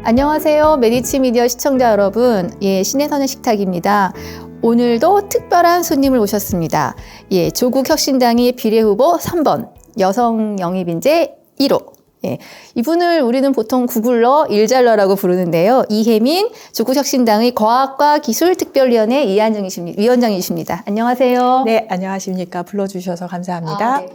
안녕하세요. 메디치 미디어 시청자 여러분. 신혜선의 식탁입니다. 오늘도 특별한 손님을 모셨습니다. 조국 혁신당의 비례후보 3번, 여성 영입인재 1호. 이분을 우리는 보통 구글러 일잘러라고 부르는데요. 이혜민 조국 혁신당의 과학과 기술특별위원회 위원장이십니다. 안녕하세요. 네, 안녕하십니까. 불러주셔서 감사합니다. 네.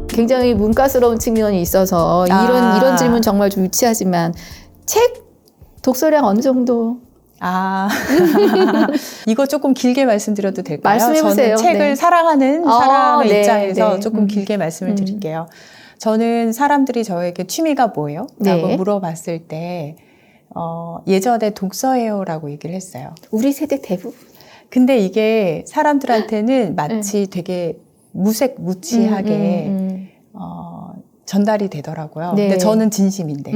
굉장히 문과스러운 측면이 있어서 이런 질문 정말 좀 유치하지만 책 독서량 어느 정도? 이거 조금 길게 말씀드려도 될까요? 말씀해보세요. 저는 책을 사랑하는 사람의 입장에서 조금 길게 말씀을 드릴게요. 저는 사람들이 저에게 취미가 뭐예요? 라고 물어봤을 때 예전에 독서해요라고 얘기를 했어요. 우리 세대 대부분. 근데 이게 사람들한테는 마치 되게 무색무취하게 전달이 되더라고요. 근데 저는 진심인데.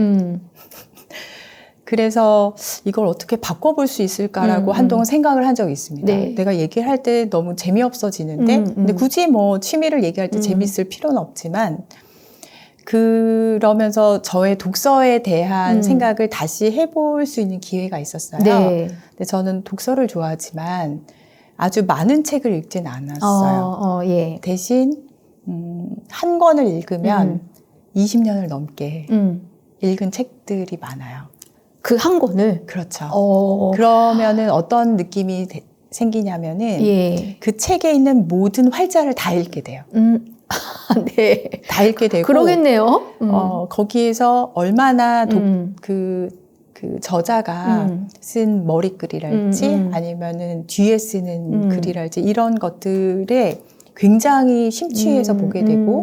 그래서 이걸 어떻게 바꿔볼 수 있을까라고 한동안 생각을 한 적이 있습니다. 내가 얘기할 때 너무 재미없어지는데 근데 굳이 뭐 취미를 얘기할 때 재밌을 필요는 없지만 그러면서 저의 독서에 대한 생각을 다시 해볼 수 있는 기회가 있었어요. 근데 저는 독서를 좋아하지만 아주 많은 책을 읽진 않았어요. 대신 한 권을 읽으면 20년을 넘게 읽은 책들이 많아요. 그 한 권을? 그렇죠. 그러면은 어떤 느낌이 생기냐면은 그 책에 있는 모든 활자를 다 읽게 돼요. 다 읽게 되고. 그러겠네요. 거기에서 얼마나 그 저자가 쓴 머리글이랄지 아니면은 뒤에 쓰는 글이랄지 이런 것들에 굉장히 심취해서 보게 되고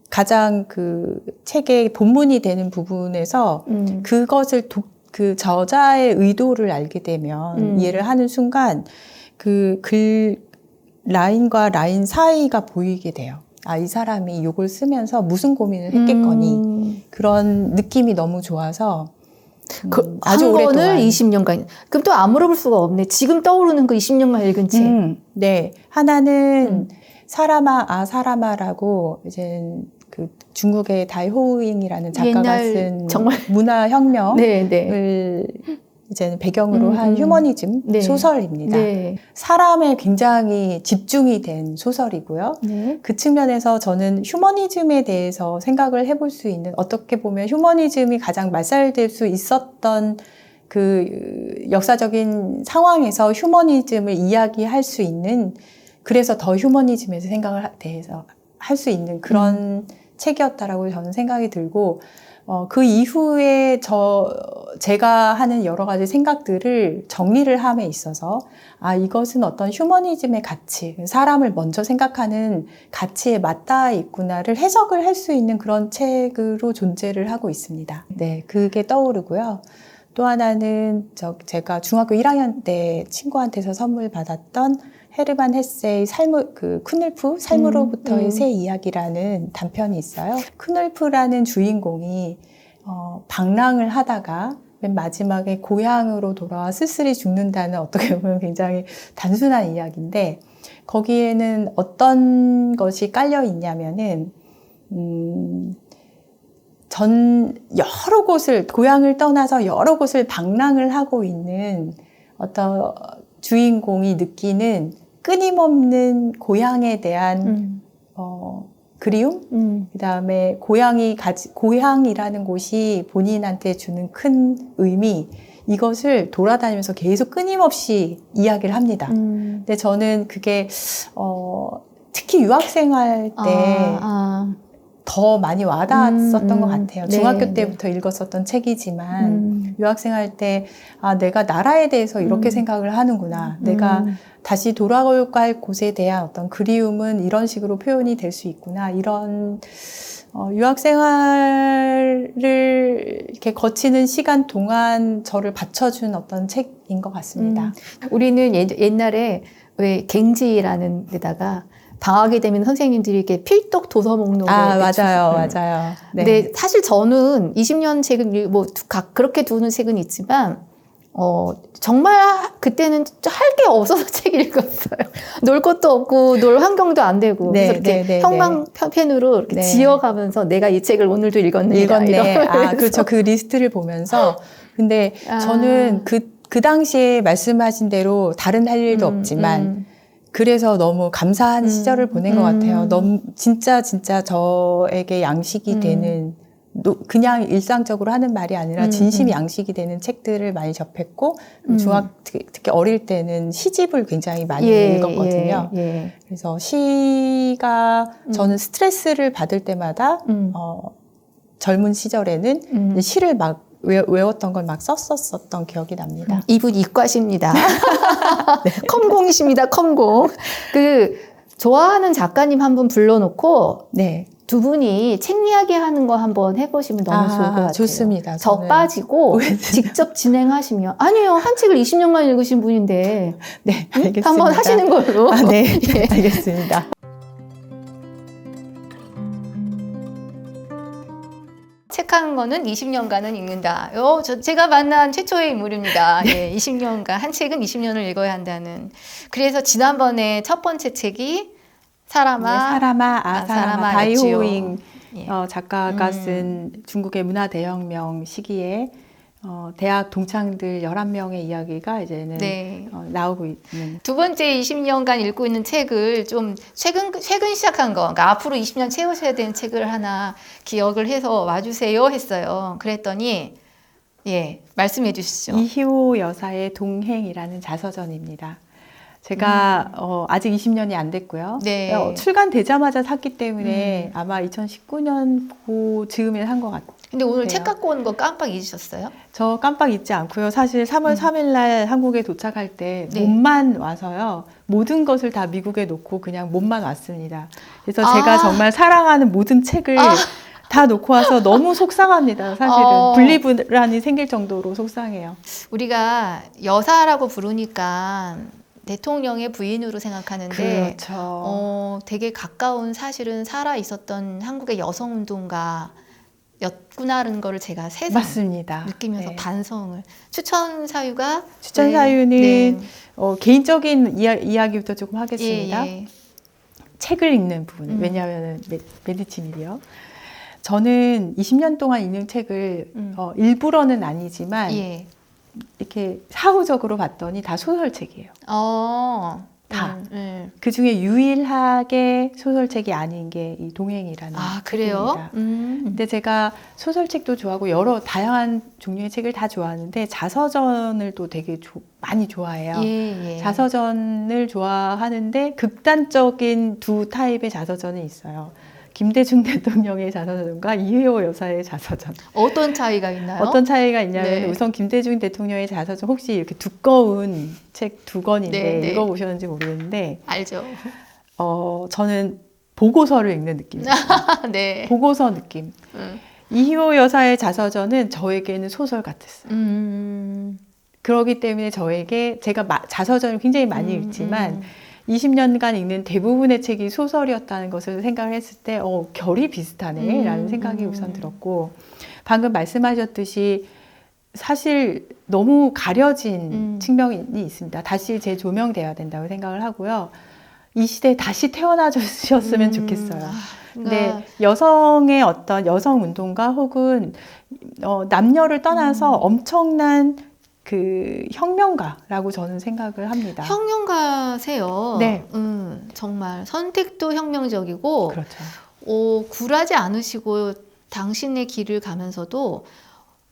가장 그 책의 본문이 되는 부분에서 그것을 그 저자의 의도를 알게 되면 이해를 하는 순간 그 글 라인과 라인 사이가 보이게 돼요. 이 사람이 이걸 쓰면서 무슨 고민을 했겠거니 그런 느낌이 너무 좋아서 아주 한 권을 20년간. 그럼 또 안 물어볼 수가 없네. 지금 떠오르는 그 20년간 읽은 책. 네. 하나는 사라마라고 이제 그 중국의 다이호잉이라는 작가가 쓴 정말 문화혁명을 이제 배경으로 한 휴머니즘 소설입니다. 사람에 굉장히 집중이 된 소설이고요. 그 측면에서 저는 휴머니즘에 대해서 생각을 해볼 수 있는, 어떻게 보면 휴머니즘이 가장 말살될 수 있었던 그 역사적인 상황에서 휴머니즘을 이야기할 수 있는, 그래서 더 휴머니즘에서 생각을 대해서 할 수 있는 그런 책이었다라고 저는 생각이 들고, 그 이후에 제가 하는 여러 가지 생각들을 정리를 함에 있어서, 이것은 어떤 휴머니즘의 가치, 사람을 먼저 생각하는 가치에 맞닿아 있구나를 해석을 할 수 있는 그런 책으로 존재를 하고 있습니다. 네, 그게 떠오르고요. 또 하나는 제가 중학교 1학년 때 친구한테서 선물 받았던 헤르만 헤세의 쿠눌프 삶으로부터의 새 이야기라는 단편이 있어요. 쿠눌프라는 주인공이 방랑을 하다가 맨 마지막에 고향으로 돌아와 쓸쓸히 죽는다는, 어떻게 보면 굉장히 단순한 이야기인데, 거기에는 어떤 것이 깔려 있냐면은 여러 곳을, 고향을 떠나서 여러 곳을 방랑을 하고 있는 어떤 주인공이 느끼는 끊임없는 고향에 대한 그리움? 그 다음에 고향이라는 곳이 본인한테 주는 큰 의미, 이것을 돌아다니면서 계속 끊임없이 이야기를 합니다. 근데 저는 그게 특히 유학생활 때 더 많이 와닿았었던 것 같아요. 중학교 때부터 읽었었던 책이지만 유학생활 때 내가 나라에 대해서 이렇게 생각을 하는구나. 내가 다시 돌아갈 곳에 대한 어떤 그리움은 이런 식으로 표현이 될 수 있구나. 이런 유학생활을 이렇게 거치는 시간 동안 저를 받쳐준 어떤 책인 것 같습니다. 우리는 옛날에 왜 갱지라는 데다가 방학이 되면 선생님들이 이렇게 필독 도서 목록을 맞아요. 네. 근데 사실 저는 20년 책은 그렇게 두는 책은 있지만 정말 그때는 할 게 없어서 책 읽었어요. 놀 것도 없고 놀 환경도 안 되고 네, 그래서 이렇게 네, 형광펜으로 이렇게 네. 지어가면서 내가 이 책을 오늘도 읽었네. 그렇죠. 그 리스트를 보면서 근데 저는 그 당시에 말씀하신 대로 다른 할 일도 없지만 그래서 너무 감사한 시절을 보낸 것 같아요. 너무 진짜 저에게 양식이 되는 그냥 일상적으로 하는 말이 아니라 진심 양식이 되는 책들을 많이 접했고 특히 어릴 때는 시집을 굉장히 많이 읽었거든요. 그래서 시가 저는 스트레스를 받을 때마다 젊은 시절에는 시를 막 외웠던 걸 막 썼었던 기억이 납니다. 이분 이과십니다. 네. 컴공이십니다. 컴공. 좋아하는 작가님 한 분 불러놓고 네. 두 분이 책 이야기 하는 거 한번 해보시면 너무 좋을 것 같아요. 좋습니다. 저 빠지고 직접 진행하시면. 아니요. 한 책을 20년간 읽으신 분인데. 네, 알겠습니다. 한번 하시는 걸로. 네, 예. 알겠습니다. 책 한 거는 20년간은 읽는다. 제가 만난 최초의 인물입니다. 네. 예, 20년간. 한 책은 20년을 읽어야 한다는. 그래서 지난번에 첫 번째 책이 사라마 다이호잉 작가가 쓴 중국의 문화 대혁명 시기에 대학 동창들 11명의 이야기가 이제는 나오고 있는. 두 번째 20년간 읽고 있는 책을 좀 최근 시작한 거, 그러니까 앞으로 20년 채우셔야 되는 책을 하나 기억을 해서 와주세요 했어요. 그랬더니 말씀해 주시죠. 이희호 여사의 동행이라는 자서전입니다. 제가 아직 20년이 안 됐고요. 네. 출간되자마자 샀기 때문에 아마 2019년 그 즈음에 산 것 같아요. 근데 오늘 책 갖고 오는 거 깜빡 잊으셨어요? 저 깜빡 잊지 않고요. 사실 3월 3일 날 한국에 도착할 때 몸만 와서요. 모든 것을 다 미국에 놓고 그냥 몸만 왔습니다. 그래서 제가 정말 사랑하는 모든 책을 다 놓고 와서 너무 속상합니다. 사실은 분리불안이 생길 정도로 속상해요. 우리가 여사라고 부르니까 대통령의 부인으로 생각하는데 그렇죠. 되게 가까운 사실은 살아 있었던 한국의 여성운동가 였구나라는 거를 제가 새삼 맞습니다. 느끼면서 네. 반성을. 추천 사유는 개인적인 이야기부터 조금 하겠습니다. 책을 읽는 부분. 왜냐하면 메디치밀이요. 저는 20년 동안 읽는 책을 일부러는 아니지만 이렇게 사후적으로 봤더니 다 소설책이에요. 다. 그 중에 유일하게 소설책이 아닌 게 이 동행이라는 그래요? 책입니다. 근데 제가 소설책도 좋아하고 여러 다양한 종류의 책을 다 좋아하는데 자서전을 또 되게 많이 좋아해요. 자서전을 좋아하는데 극단적인 두 타입의 자서전이 있어요. 김대중 대통령의 자서전과 이희호 여사의 자서전. 어떤 차이가 있나요? 어떤 차이가 있냐면 우선 김대중 대통령의 자서전 혹시 이렇게 두꺼운 책 2권인데 읽어보셨는지 모르겠는데 알죠. 저는 보고서를 읽는 느낌이었어요. 네. 보고서 느낌. 이희호 여사의 자서전은 저에게는 소설 같았어요. 그렇기 때문에 제가 자서전을 굉장히 많이 읽지만 20년간 읽는 대부분의 책이 소설이었다는 것을 생각을 했을 때 결이 비슷하네 라는 생각이 우선 들었고 방금 말씀하셨듯이 사실 너무 가려진 측면이 있습니다. 다시 재조명돼야 된다고 생각을 하고요. 이 시대에 다시 태어나 주셨으면 좋겠어요. 근데 여성의 어떤 여성 운동가 혹은 남녀를 떠나서 엄청난 그 혁명가라고 저는 생각을 합니다. 혁명가세요. 네. 정말 선택도 혁명적이고 그렇죠. 굴하지 않으시고 당신의 길을 가면서도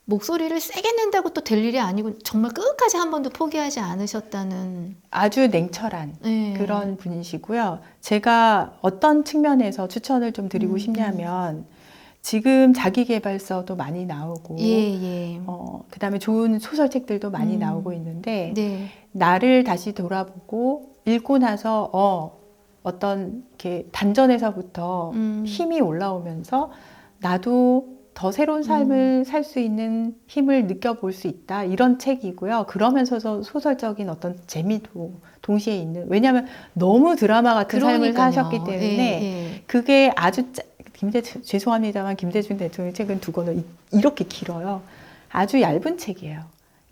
목소리를 세게 낸다고 또 될 일이 아니고 정말 끝까지 한 번도 포기하지 않으셨다는 아주 냉철한 그런 분이시고요. 제가 어떤 측면에서 추천을 좀 드리고 싶냐면 지금 자기계발서도 많이 나오고 그다음에 좋은 소설책들도 많이 나오고 있는데 나를 다시 돌아보고 읽고 나서 어떤 이렇게 단전에서부터 힘이 올라오면서 나도 더 새로운 삶을 살 수 있는 힘을 느껴볼 수 있다. 이런 책이고요. 그러면서도 소설적인 어떤 재미도 동시에 있는. 왜냐하면 너무 드라마 같은 삶을 사셨기 때문에 그게 아주 죄송합니다만 김대중 대통령 책은 2권은 이렇게 길어요. 아주 얇은 책이에요.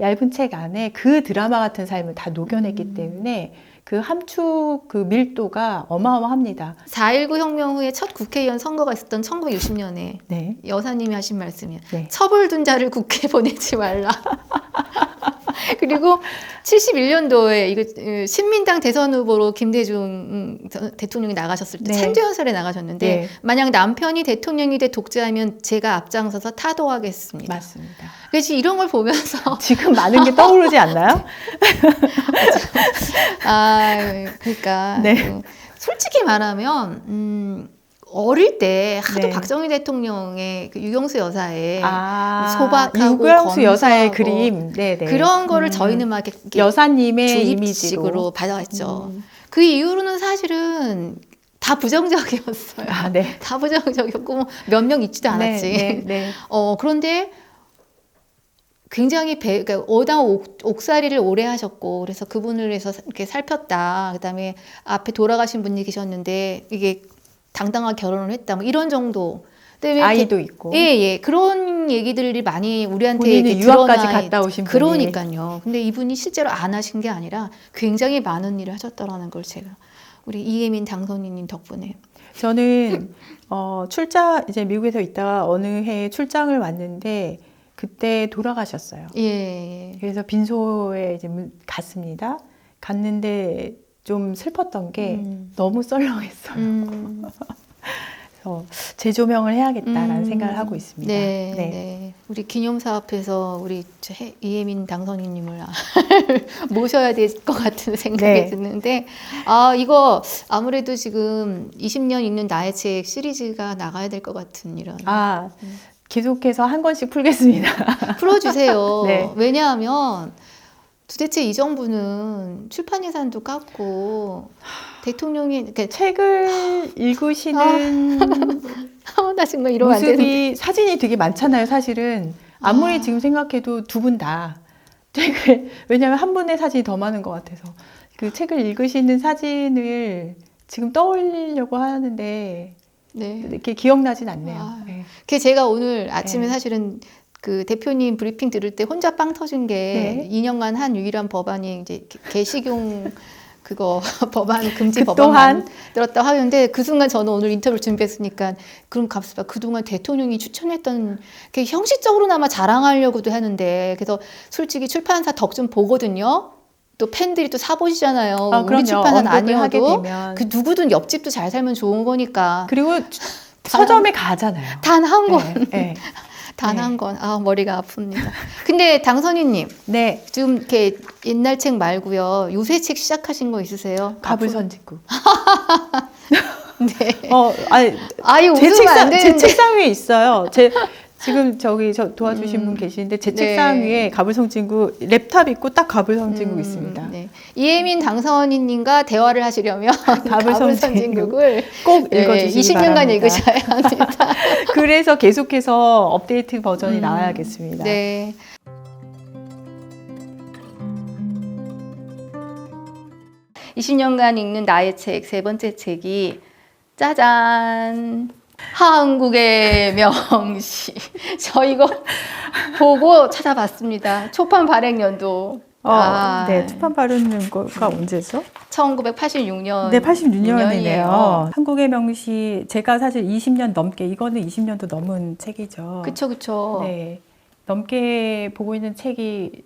얇은 책 안에 그 드라마 같은 삶을 다 녹여냈기 때문에 그 함축 그 밀도가 어마어마합니다. 4.19 혁명 후에 첫 국회의원 선거가 있었던 1960년에 네. 여사님이 하신 말씀이에요. 네. 처벌둔 자를 국회에 보내지 말라. 그리고 71년도에 이거 신민당 대선 후보로 김대중 대통령이 나가셨을 때 네. 참전연설에 나가셨는데 네. 만약 남편이 대통령이 돼 독재하면 제가 앞장서서 타도하겠습니다. 맞습니다. 그래서 이런 걸 보면서 지금 많은 게 떠오르지 않나요? 그러니까 네. 솔직히 말하면 어릴 때 하도 네. 박정희 대통령의 그 유경수 여사의 소박하고 유경수 여사의 검소하고 그림, 네네. 그런 거를 저희는 막 이렇게 여사님의 이미지로 주입식으로 받아왔죠. 그 이후로는 사실은 다 부정적이었어요. 네. 다 부정적이었고 뭐 몇 명 있지도 않았지. 네. 그런데 굉장히 그러니까 워낙 옥살이를 오래 하셨고 그래서 그분을 해서 이렇게 살폈다. 그다음에 앞에 돌아가신 분이 계셨는데 이게 당당하게 결혼을 했다. 뭐 이런 정도. 아이도 있고. 예. 그런 얘기들이 많이 우리한테 본인이 유학까지 갔다 오신 분이. 그러니까요. 근데 이분이 실제로 안 하신 게 아니라 굉장히 많은 일을 하셨다라는 걸 제가 우리 이혜민 당선인님 덕분에. 저는 이제 미국에서 있다가 어느 해에 출장을 왔는데 그때 돌아가셨어요. 예. 그래서 빈소에 이제 갔습니다. 갔는데 좀 슬펐던 게 너무 썰렁했어요. 그래서 재조명을 해야겠다라는 생각을 하고 있습니다. 네. 우리 기념사업에서 우리 이혜민 당선인님을 모셔야 될 것 같은 생각이 드는데 이거 아무래도 지금 20년 읽는 나의 책 시리즈가 나가야 될 것 같은 이런. 계속해서 한 권씩 풀겠습니다. 풀어주세요. 네. 왜냐하면 도대체 이 정부는 출판 예산도 깎고 대통령이 책을 읽으시는 나 정말 이러면 안 되는데. 모습이 사진이 되게 많잖아요. 사실은 아무리 지금 생각해도 두 분 다 책을 왜냐하면 한 분의 사진이 더 많은 것 같아서 그 책을 읽으시는 사진을 지금 떠올리려고 하는데 이렇게 기억나진 않네요. 그 제가 오늘 아침에 사실은 그 대표님 브리핑 들을 때 혼자 빵 터진 게 2년간 한 유일한 법안이 이제 게시용 그거 법안 금지 법안만 들었다 하는데 그 순간 저는 오늘 인터뷰를 준비했으니까 그럼 갑시다. 그동안 대통령이 추천했던 게 형식적으로나마 자랑하려고도 하는데 그래서 솔직히 출판사 덕 좀 보거든요. 또 팬들이 또 사보시잖아요. 우리 출판사는 아니어도 그 누구든 옆집도 잘 살면 좋은 거니까. 그리고 서점에 가잖아요. 단 한 권. 단 한 권. 머리가 아픕니다. 근데 당선인님. 지금 이렇게 옛날 책 말고요. 요새 책 시작하신 거 있으세요? 가불선진국. 네. 제 책상 위에 있어요. 지금 저 도와주신 분 계시는데 제 책상 위에 가불성진국 랩탑 있고 딱 가불성진국 있습니다. 이혜민 당선인님과 대화를 하시려면 가불성진국을 꼭 읽어주시기 20년간 바랍니다. 읽으셔야 합니다. 그래서 계속해서 업데이트 버전이 나와야겠습니다. 네. (20년간) 읽는 나의 책 세 번째 책이 짜잔! 한국의 명시. 저 이거 보고 찾아봤습니다. 초판 발행 연도. 초판 발행 거가 언제죠? 1986년. 네, 86년이네요. 한국의 명시, 제가 사실 20년 넘게, 이거는 20년도 넘은 책이죠. 그쵸. 네, 넘게 보고 있는 책이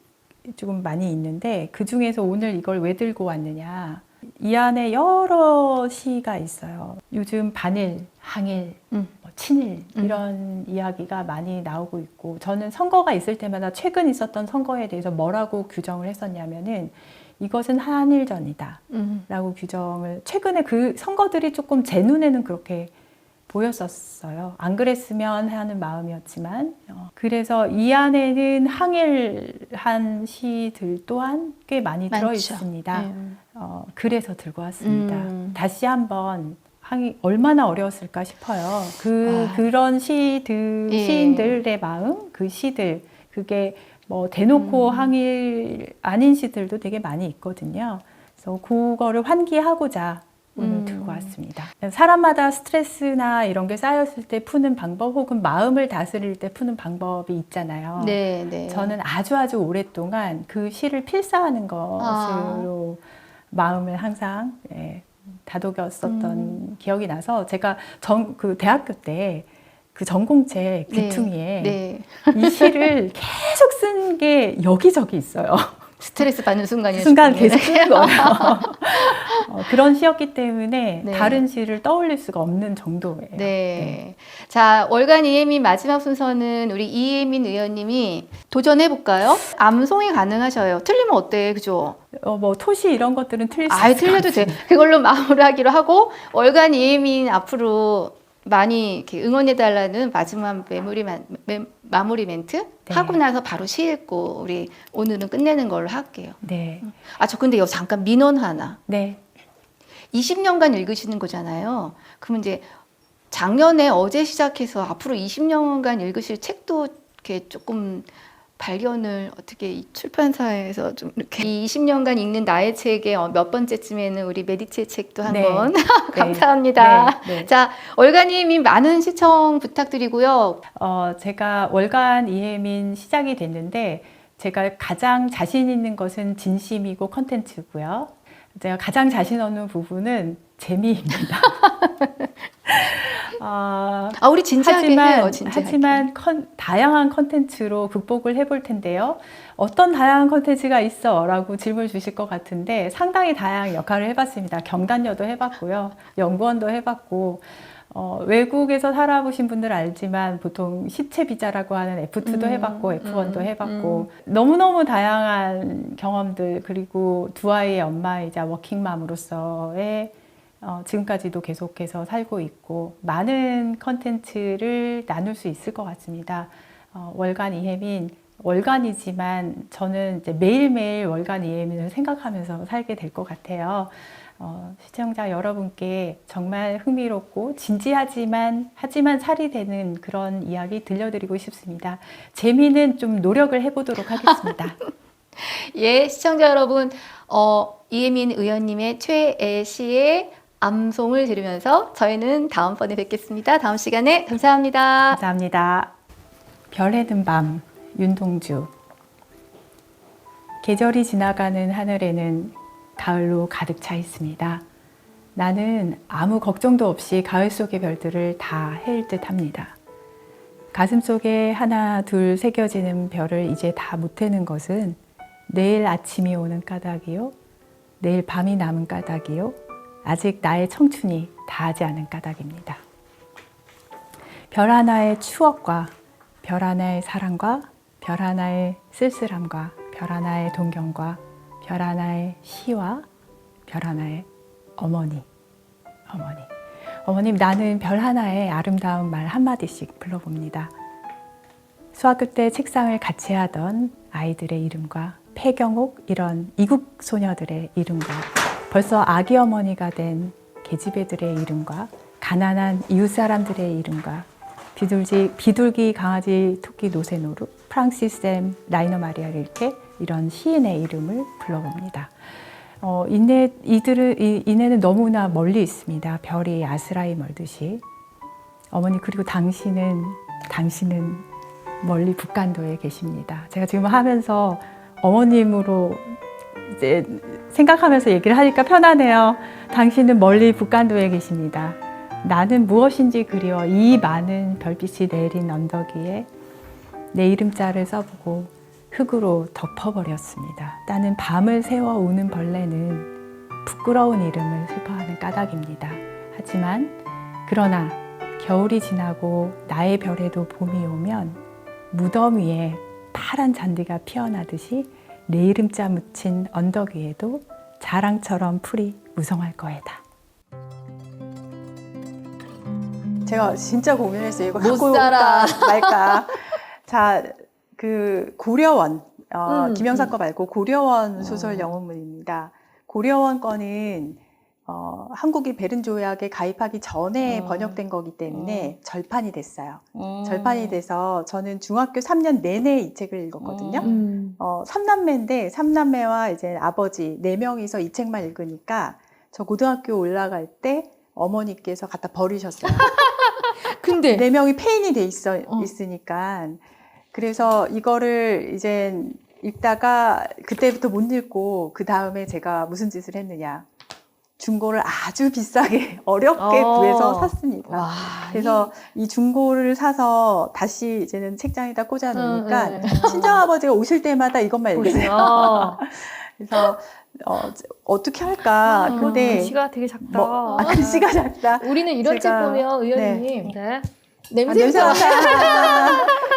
조금 많이 있는데 그 중에서 오늘 이걸 왜 들고 왔느냐. 이 안에 여러 시가 있어요. 요즘 반일, 항일, 친일 이런 이야기가 많이 나오고 있고 저는 선거가 있을 때마다 최근 있었던 선거에 대해서 뭐라고 규정을 했었냐면은 이것은 한일전이다 라고 규정을 최근에 그 선거들이 조금 제 눈에는 그렇게 보였었어요. 안 그랬으면 하는 마음이었지만 그래서 이 안에는 항일한 시들 또한 꽤 많이 들어있습니다. 그래서 들고 왔습니다. 다시 한번 얼마나 어려웠을까 싶어요. 그런 시인들의 마음, 그 시들, 그게 뭐 대놓고 항일 아닌 시들도 되게 많이 있거든요. 그래서 그거를 환기하고자 오늘 들고 왔습니다. 사람마다 스트레스나 이런 게 쌓였을 때 푸는 방법 혹은 마음을 다스릴 때 푸는 방법이 있잖아요. 네. 저는 아주 오랫동안 그 시를 필사하는 것으로 마음을 항상 다독였었던 기억이 나서 제가 그 대학교 때 그 전공책 귀퉁이에 이 시를 계속 쓴 게 여기저기 있어요. 스트레스 받는 순간이었죠. 순간 계속 쓰는 거예요. 그런 시였기 때문에 다른 시를 떠올릴 수가 없는 정도예요. 자, 월간 이혜민 마지막 순서는 우리 이혜민 의원님이 도전해볼까요? 암송이 가능하셔요. 틀리면 어때? 그죠? 뭐 토시 이런 것들은 틀릴 수 있을 것 틀려도 돼. 그걸로 마무리하기로 하고 월간 이혜민 앞으로 많이 이렇게 응원해달라는 마지막 마무리 멘트 하고 나서 바로 시 읽고 우리 오늘은 끝내는 걸로 할게요. 저 근데 여기 잠깐 민원 하나. 20년간 읽으시는 거잖아요. 그러면 이제 작년에 어제 시작해서 앞으로 20년간 읽으실 책도 이렇게 조금 발견을 어떻게 이 출판사에서 좀 이렇게 20년간 읽는 나의 책의 몇 번째쯤에는 우리 메디체 책도 한번 감사합니다. 자, 월간 이혜민 많은 시청 부탁드리고요. 제가 월간 이혜민 시작이 됐는데 제가 가장 자신 있는 것은 진심이고 컨텐츠고요. 제가 가장 자신 없는 부분은 재미입니다. 우리 진지하게 해요. 하지만 다양한 컨텐츠로 극복을 해볼 텐데요. 어떤 다양한 컨텐츠가 있어? 라고 질문을 주실 것 같은데 상당히 다양한 역할을 해봤습니다. 경단녀도 해봤고요. 연구원도 해봤고 외국에서 살아보신 분들 알지만 보통 시체 비자라고 하는 F2도 해봤고 F1도 해봤고 너무너무 다양한 경험들 그리고 두 아이의 엄마이자 워킹맘으로서의 지금까지도 계속해서 살고 있고 많은 컨텐츠를 나눌 수 있을 것 같습니다. 월간 이혜민 월간이지만 저는 이제 매일매일 월간 이혜민을 생각하면서 살게 될 것 같아요. 시청자 여러분께 정말 흥미롭고 진지하지만 하지만 살이 되는 그런 이야기 들려드리고 싶습니다. 재미는 좀 노력을 해보도록 하겠습니다. 시청자 여러분, 이혜민 의원님의 최애 시의 암송을 들으면서 저희는 다음번에 뵙겠습니다. 다음 시간에 감사합니다. 감사합니다. 별에 든 밤, 윤동주. 계절이 지나가는 하늘에는 가을로 가득 차 있습니다. 나는 아무 걱정도 없이 가을 속의 별들을 다 헤일 듯 합니다. 가슴 속에 하나 둘 새겨지는 별을 이제 다 못 헤는 것은 내일 아침이 오는 까닭이요, 내일 밤이 남은 까닭이요, 아직 나의 청춘이 다하지 않은 까닭입니다. 별 하나의 추억과 별 하나의 사랑과 별 하나의 쓸쓸함과 별 하나의 동경과 별 하나의 시와 별 하나의 어머니. 어머님, 나는 별 하나의 아름다운 말 한마디씩 불러봅니다. 수학교 때 책상을 같이 하던 아이들의 이름과 폐경옥 이런 이국 소녀들의 이름과 벌써 아기 어머니가 된 계집애들의 이름과 가난한 이웃 사람들의 이름과 비둘기 강아지 토끼 노새노루 프랑시스 샘 라이너 마리아 릴케 이런 시인의 이름을 불러봅니다. 이내는 너무나 멀리 있습니다. 별이 아스라이 멀듯이. 어머니, 그리고 당신은 멀리 북간도에 계십니다. 제가 지금 하면서 어머님으로 이제 생각하면서 얘기를 하니까 편하네요. 당신은 멀리 북간도에 계십니다. 나는 무엇인지 그리워 이 많은 별빛이 내린 언덕 위에 내 이름자를 써보고 흙으로 덮어버렸습니다. 나는 밤을 새워 우는 벌레는 부끄러운 이름을 슬퍼하는 까닭입니다. 하지만 그러나 겨울이 지나고 나의 별에도 봄이 오면 무덤 위에 파란 잔디가 피어나듯이 내 이름자 묻힌 언덕 위에도 자랑처럼 풀이 무성할 거에다. 제가 진짜 고민했어요. 이거 갖고 올까 말까. 자, 그 고려원, 김영사 거 말고 고려원 소설 영혼문입니다. 고려원 거는 한국이 베른 조약에 가입하기 전에 번역된 거기 때문에 절판이 됐어요. 절판이 돼서 저는 중학교 3년 내내 이 책을 읽었거든요. 3남매인데 3남매와 이제 아버지 4명이서 이 책만 읽으니까 저 고등학교 올라갈 때 어머니께서 갖다 버리셨어요. 근데 4명이 폐인이 돼 있으니까. 그래서 이거를 이제 읽다가 그때부터 못 읽고 그 다음에 제가 무슨 짓을 했느냐. 중고를 아주 비싸게 어렵게 구해서 샀습니다. 와, 그래서 이 중고를 사서 다시 이제는 책장에다 꽂아 놓으니까 친정아버지가 오실 때마다 이것만 읽으세요. 그래서 어떻게 할까? 근데 글씨가 되게 작다. 글씨가 작다. 우리는 이런 책 제가- 보면 의원님 네. 냄새가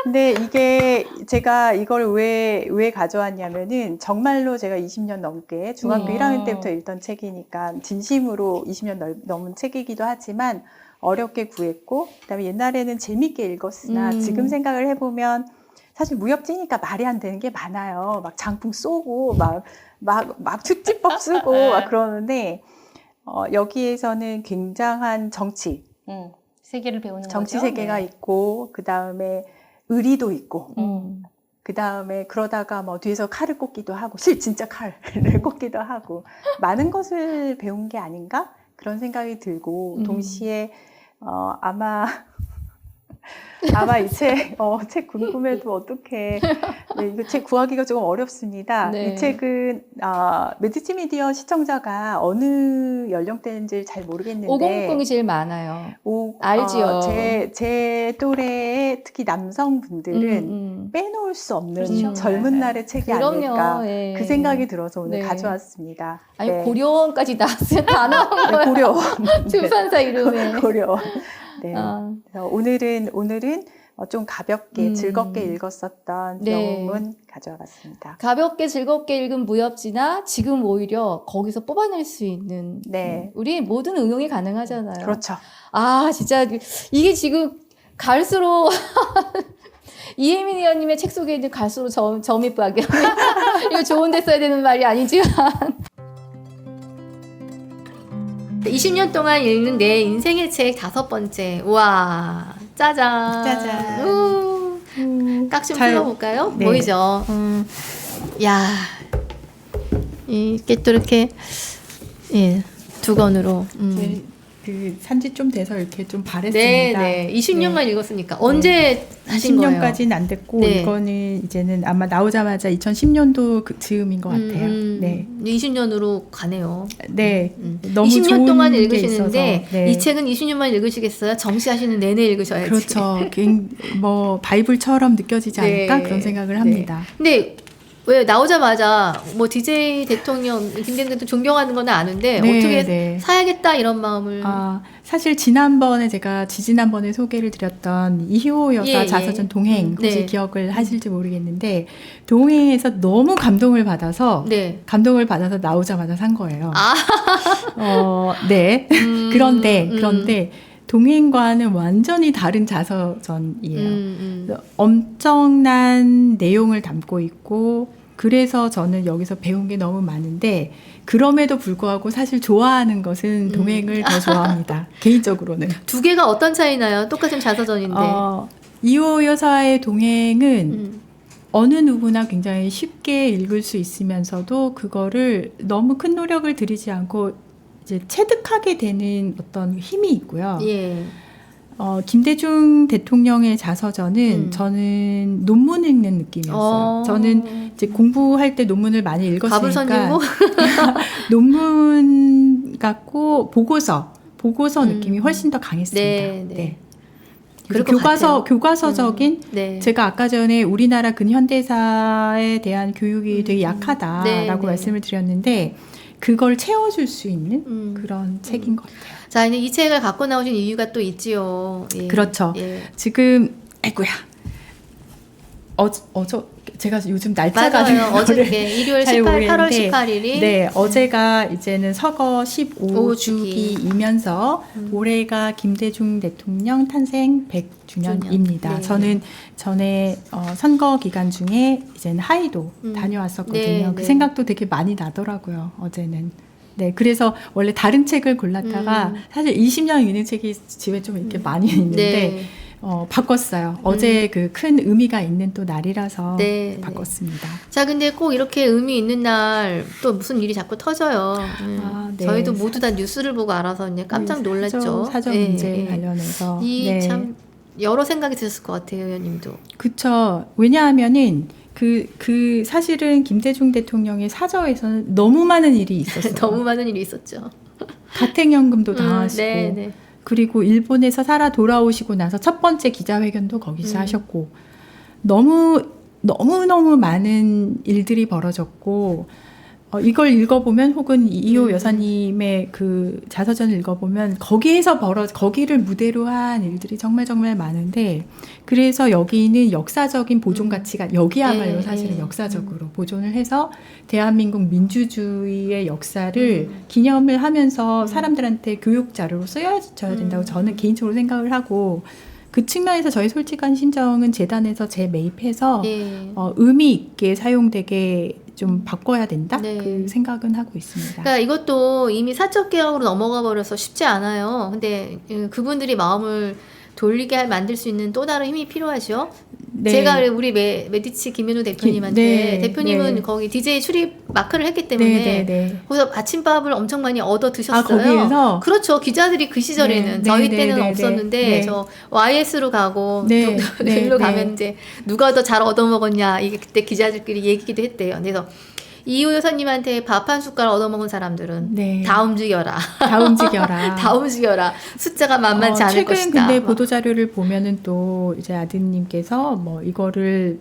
근데 이게 제가 이걸 왜 가져왔냐면은 정말로 제가 20년 넘게 중학교 네. 1학년 때부터 읽던 책이니까 진심으로 20년 넘은 책이기도 하지만 어렵게 구했고 그다음에 옛날에는 재밌게 읽었으나 지금 생각을 해보면 사실 무협지니까 말이 안 되는 게 많아요. 막 장풍 쏘고 막 축지법 쓰고 막 그러는데 여기에서는 굉장한 정치 세계를 배우는 정치 거죠. 세계가 네. 있고 그 다음에 의리도 있고 그 다음에 그러다가 뭐 뒤에서 칼을 꽂기도 하고 진짜 칼을 꽂기도 하고 많은 것을 배운 게 아닌가 그런 생각이 들고 동시에 아마 이 책 궁금해도 어떡해. 네, 이거 책 구하기가 조금 어렵습니다. 네. 이 책은 매드치미디어 시청자가 어느 연령대인지 잘 모르겠는데 500이 제일 많아요. 알지요. 제 또래의 특히 남성분들은 빼놓을 수 없는 그렇죠. 젊은 네. 날의 책이 그럼요. 아닐까 예. 그 생각이 들어서 오늘 네. 가져왔습니다. 아니 네. 고려원까지 나왔어요. 다 나온 네, 거예요. 고려원. 출판사 이름에. 고려원. 네. 아. 그래서 오늘은 좀 가볍게 즐겁게 읽었었던 네. 영웅은 가져와 봤습니다. 가볍게 즐겁게 읽은 무협지나 지금 오히려 거기서 뽑아낼 수 있는 네. 우리 모든 응용이 가능하잖아요. 그렇죠. 아 진짜 이게 지금 갈수록 이혜민 의원님의 책 속에는 갈수록 점이 빠게 이거 좋은 데 써야 되는 말이 아니지만 20년 동안 읽는 내 인생의 책 5번째. 우와 짜잔 짜잔. 깍 좀 잘- 풀어볼까요? 네. 보이죠? 야 이게 또 이렇게 두 권으로 그 산지 좀 돼서 이렇게 좀 네, 바랬습니다. 네. 20년간 읽었으니까 언제 하신 거예요? 20년까지는 안 됐고 네. 이거는 이제는 아마 나오자마자 2010년도 그 즈음인 것 같아요. 네. 20년으로 가네요. 네. 너무 20년 좋은 동안 게 읽으시는데 있어서, 네. 이 책은 20년만 읽으시겠어요? 정시하시는 내내 읽으셔야지. 그렇죠. 뭐 바이블처럼 느껴지지 않을까 네. 그런 생각을 합니다. 근데 왜 나오자마자 뭐 DJ 대통령 김대중 대통령 존경하는 건 아는데 네, 어떻게 네. 사야겠다 이런 마음을 사실 지난번에 제가 지난번에 소개를 드렸던 이효 여사 예, 자서전 예. 동행 혹시 네. 기억을 하실지 모르겠는데 동행에서 너무 감동을 받아서 네. 나오자마자 산 거예요. 아. 네. 그런데 동행과는 완전히 다른 자서전이에요. 그래서 엄청난 내용을 담고 있고 그래서 저는 여기서 배운 게 너무 많은데 그럼에도 불구하고 사실 좋아하는 것은 동행을 더 좋아합니다. 개인적으로는. 두 개가 어떤 차이나요? 똑같은 자서전인데. 이호 여사의 동행은 어느 누구나 굉장히 쉽게 읽을 수 있으면서도 그거를 너무 큰 노력을 들이지 않고 이제 체득하게 되는 어떤 힘이 있고요. 예. 김대중 대통령의 자서전은 저는 논문 읽는 느낌이었어요. 저는 이제 공부할 때 논문을 많이 읽었으니까 가불선진국? 논문 같고 보고서 느낌이 훨씬 더 강했습니다. 네, 네. 네. 그럴 그리고 것 같아요. 교과서적인 네. 제가 아까 전에 우리나라 근현대사에 대한 교육이 되게 약하다라고 네, 네. 말씀을 드렸는데 그걸 채워줄 수 있는 그런 책인 것 같아요. 자, 이제 이 책을 갖고 나오신 이유가 또 있지요. 예. 그렇죠. 예. 지금 아이고야. 제가 요즘 날짜가 맞아요. 어저께 일요일 8월 18일이 네, 어제가 이제는 서거 15주기이면서 올해가 김대중 대통령 탄생 100주년입니다. 네. 저는 전에 선거 기간 중에 이제는 하이도 다녀왔었거든요. 네, 그 네. 생각도 되게 많이 나더라고요. 어제는. 네, 그래서 원래 다른 책을 골랐다가 사실 20년 읽는 책이 집에 좀 이렇게 많이 있는데 네. 바꿨어요. 어제 그 큰 의미가 있는 또 날이라서 네, 바꿨습니다. 자, 근데 꼭 이렇게 의미 있는 날 또 무슨 일이 자꾸 터져요. 네. 저희도 모두 다 뉴스를 보고 알아서 이제 깜짝 놀랐죠. 사정 문제 관련해서. 이 참 여러 생각이 드셨을 것 같아요, 의원님도. 그쵸. 왜냐하면은 사실은 김대중 대통령의 사저에서는 너무 많은 일이 있었어요. 너무 많은 일이 있었죠. 가택연금도 당하시고, 네. 그리고 일본에서 살아 돌아오시고 나서 첫 번째 기자회견도 거기서 하셨고, 너무 많은 일들이 벌어졌고, 이걸 읽어보면 혹은 이호 여사님의 그 자서전을 읽어보면 거기를 무대로 한 일들이 정말 많은데, 그래서 여기는 역사적인 보존 가치가 여기야말로 사실은 역사적으로 보존을 해서 대한민국 민주주의의 역사를 기념을 하면서 사람들한테 교육 자료로 쓰여져야 된다고 저는 개인적으로 생각을 하고, 그 측면에서 저희 솔직한 심정은 재단에서 재매입해서 의미 있게 사용되게 좀 바꿔야 된다? 그 생각은 하고 있습니다. 그러니까 이것도 이미 사적 개혁으로 넘어가 버려서 쉽지 않아요. 근데 그분들이 마음을 돌리게 만들 수 있는 또 다른 힘이 필요하죠. 네. 제가 우리 메디치 김현우 대표님한테 대표님은 거기 DJ 출입 마크를 했기 때문에 거기서 아침밥을 엄청 많이 얻어 드셨어요. 거기에서? 그렇죠. 기자들이 그 시절에는 저희 때는 없었는데 저 YS로 가고 일로 가면 이제 누가 더 잘 얻어 먹었냐 이게 그때 기자들끼리 얘기도 했대요. 그래서 이호 여사님한테 밥 한 숟가락 얻어먹은 사람들은 다 움직여라. 다 움직여라. 숫자가 만만치 않을 것이다. 최근 근데 보도자료를 보면은 또 이제 아드님께서 뭐 이거를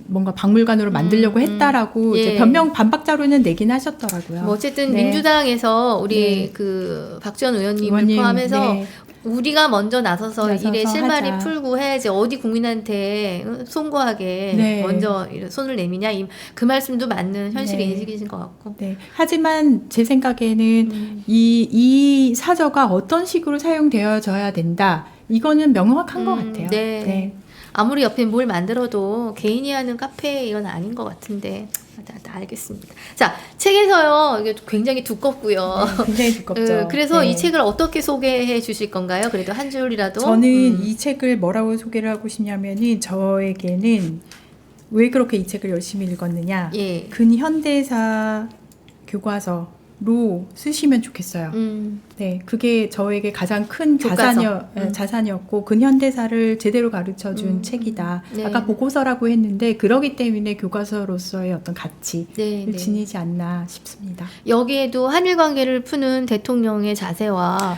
뭔가 박물관으로 만들려고 했다라고 이제 변명 반박 자료는 내긴 하셨더라고요. 뭐 어쨌든 민주당에서 우리 그 박지원 의원님을 포함해서 우리가 먼저 나서서 일에 실마리 하자. 풀고 해야지 어디 국민한테 송구하게 먼저 손을 내미냐 그 말씀도 맞는 현실 인식이신 것 같고. 하지만 제 생각에는 이 사저가 어떤 식으로 사용되어져야 된다. 이거는 명확한 것 같아요. 아무리 옆에 뭘 만들어도 개인이 하는 카페 이건 아닌 것 같은데. 알겠습니다. 자, 책에서요. 이게 굉장히 두껍고요. 굉장히 두껍죠. 그래서 이 책을 어떻게 소개해 주실 건가요? 그래도 한 줄이라도. 저는 이 책을 뭐라고 소개를 하고 싶냐면은 저에게는 왜 그렇게 이 책을 열심히 읽었느냐. 근현대사 교과서로 쓰시면 좋겠어요. 그게 저에게 가장 큰 자산이었고 근현대사를 제대로 가르쳐준 책이다. 아까 보고서라고 했는데 그러기 때문에 교과서로서의 어떤 가치를 지니지 않나 싶습니다. 여기에도 한일 관계를 푸는 대통령의 자세와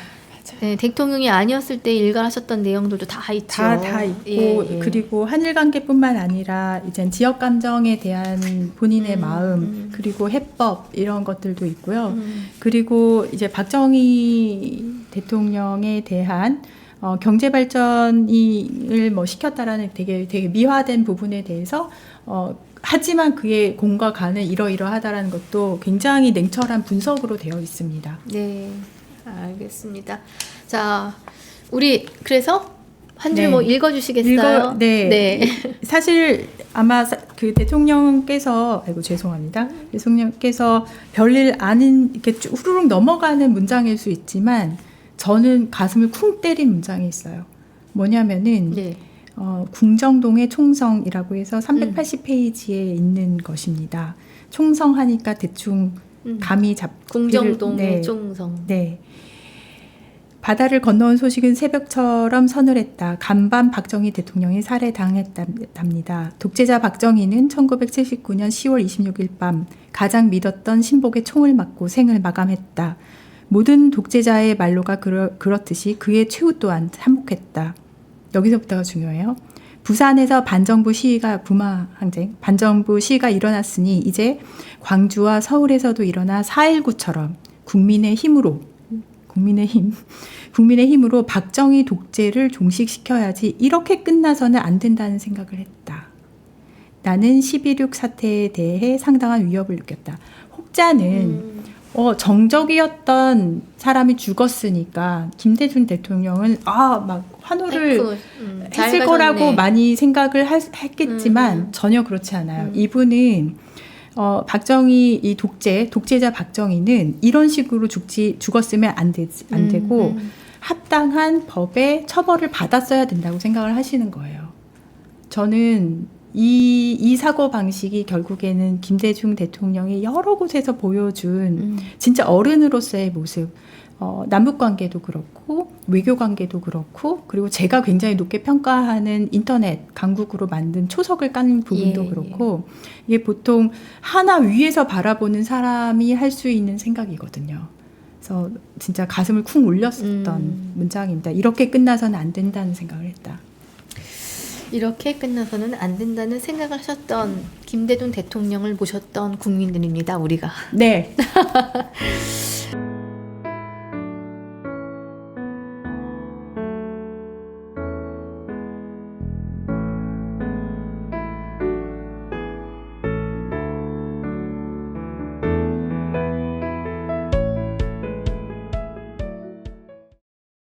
대통령이 아니었을 때 일갈하셨던 내용들도 다 있죠. 다 있고 그리고 한일 관계뿐만 아니라 이제 지역 감정에 대한 본인의 마음 그리고 해법 이런 것들도 있고요. 그리고 이제 박정희 대통령에 대한 경제 발전을 뭐 시켰다라는 되게 미화된 부분에 대해서 하지만 그의 공과 간은 이러이러하다라는 것도 굉장히 냉철한 분석으로 되어 있습니다. 네. 알겠습니다. 자, 우리 그래서 한 줄 뭐 읽어주시겠어요? 사실 아마 그 대통령께서 죄송합니다. 대통령께서 별일 아닌 이렇게 쭉 후루룩 넘어가는 문장일 수 있지만 저는 가슴을 쿵 때린 문장이 있어요. 뭐냐면은 궁정동의 총성이라고 해서 380페이지에 있는 것입니다. 총성하니까 대충 감이 궁정동의 총성. 바다를 건너온 소식은 새벽처럼 서늘했다. 간밤 박정희 대통령이 살해당했답니다. 독재자 박정희는 1979년 10월 26일 밤 가장 믿었던 신복의 총을 맞고 생을 마감했다. 모든 독재자의 말로가 그렇듯이 그의 최후 또한 참혹했다. 여기서부터가 중요해요. 부산에서 반정부 시위가 반정부 시위가 일어났으니 이제 광주와 서울에서도 일어나 4.19처럼 국민의힘으로 박정희 독재를 종식시켜야지 이렇게 끝나서는 안 된다는 생각을 했다. 나는 11.6 사태에 대해 상당한 위협을 느꼈다. 혹자는 정적이었던 사람이 죽었으니까 김대중 대통령은 막 환호를 했을 거라고 많이 생각을 했겠지만 전혀 그렇지 않아요. 이분은 박정희 독재자 박정희는 이런 식으로 죽었으면 안 되고 합당한 법의 처벌을 받았어야 된다고 생각을 하시는 거예요. 저는 이 사고 방식이 결국에는 김대중 대통령이 여러 곳에서 보여준 진짜 어른으로서의 모습, 남북관계도 그렇고 외교관계도 그렇고 그리고 제가 굉장히 높게 평가하는 인터넷 강국으로 만든 초석을 깐 부분도 그렇고 이게 보통 하나 위에서 바라보는 사람이 할 수 있는 생각이거든요. 그래서 진짜 가슴을 쿵 울렸었던 문장입니다. 이렇게 끝나서는 안 된다는 생각을 했다. 이렇게 끝나서는 안 된다는 생각을 하셨던 김대중 대통령을 모셨던 국민들입니다. 우리가. 네.